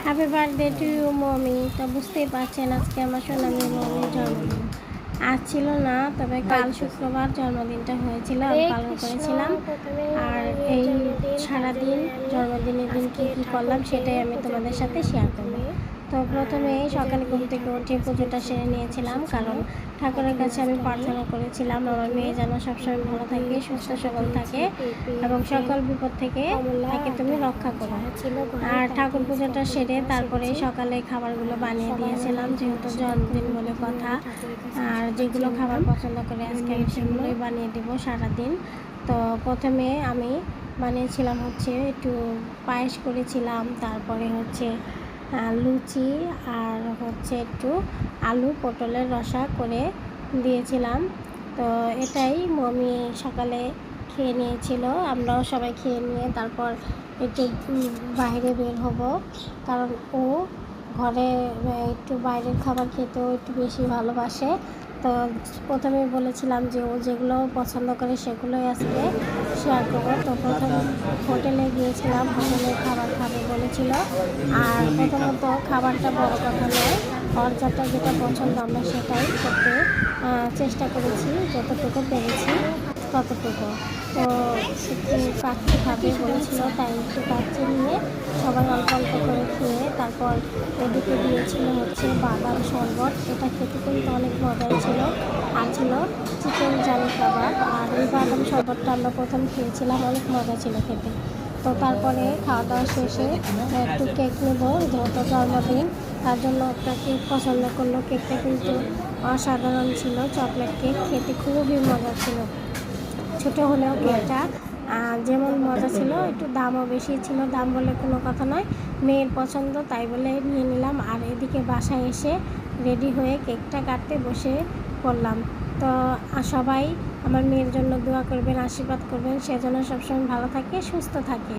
Happy birthday to you mommy. তো বুঝতেই পারছেন আজকে আমার সোনালি মমির জন্মদিন। আজ ছিল না, তবে কাল শুক্রবার জন্মদিনটা হয়েছিল, আমি পালন করেছিলাম। আর এই সারাদিন জন্মদিনের দিন কী কী করলাম সেটাই আমি তোমাদের সাথে শেয়ার করবো। তো প্রথমে সকালে ঘুম থেকে উঠে পুজোটা সেরে নিয়েছিলাম, কারণ ঠাকুরের কাছে আমি প্রার্থনা করেছিলাম আমার মেয়ে যেন সবসময় ভালো থাকে, সুস্থ সবল থাকে এবং সকল বিপদ থেকে তাকে তুমি রক্ষা করো। আর ঠাকুর পুজোটা সেরে তারপরে সকালে খাবারগুলো বানিয়ে দিয়েছিলাম, যেহেতু জন্মদিন বলে কথা। আর যেগুলো খাবার পছন্দ করে আজকে আমি সেগুলোই বানিয়ে দেবো সারাদিন। তো প্রথমে আমি বানিয়েছিলাম হচ্ছে একটু পায়েস করেছিলাম, তারপরে হচ্ছে লুচি আর হচ্ছে একটু আলু পটলের রসা করে দিয়েছিলাম। তো এটাই মমি সকালে খেয়ে নিয়েছিল, আমরাও সবাই খেয়ে নিয়ে তারপর একটু বাইরে বের হব, কারণ ও ঘরে একটু বাইরের খাবার খেতেও একটু বেশি ভালোবাসে। তো প্রথমে বলেছিলাম যে ও যেগুলো পছন্দ করে সেগুলোই আজকে শেয়ার করবো। তো প্রথম হোটেলে গিয়েছিলাম, হোটেলের খাবার খাবে বলেছিল। আর প্রথমত খাবারটা বড় কথা নয়, ওর যেটা পছন্দ আমরা সেটাই করতে চেষ্টা করেছি, যতটুকু পেরেছি ততটুকু। তো একটু কাচ্চি খাবে বলেছিল, তাই একটু কাচ্চি নিয়ে সবাই অল্প অল্প করে খেয়ে তারপর এদিকে দিয়েছিল হচ্ছে বাদাম শরবত। এটা খেতে কিন্তু অনেক মজাই ছিল। আর ছিল চিকেন জালি কাবাব। আর এই বাদাম শরবতটা আমরা প্রথম খেয়েছিলাম, অনেক মজা ছিল খেতে। তো তারপরে খাওয়া দাওয়া শেষে একটু কেক নেব, যেহেতু জন্মদিন, তার জন্য একটা কেক পছন্দ করলো। কেকটা কিন্তু অসাধারণ ছিল, চকলেট কেক, খেতে খুবই মজা ছিল। ছোটো হলেও কেকটা যেমন মজা ছিল, একটু দামও বেশি ছিল। দাম বলে কোনো কথা নয়, মেয়ের পছন্দ তাই বলে নিয়ে নিলাম। আর এদিকে বাসায় এসে রেডি হয়ে কেকটা কাটতে বসে পড়লাম। তো সবাই আমার মেয়ের জন্য দোয়া করবেন, আশীর্বাদ করবেন, সে যেন সবসময় ভালো থাকে, সুস্থ থাকে।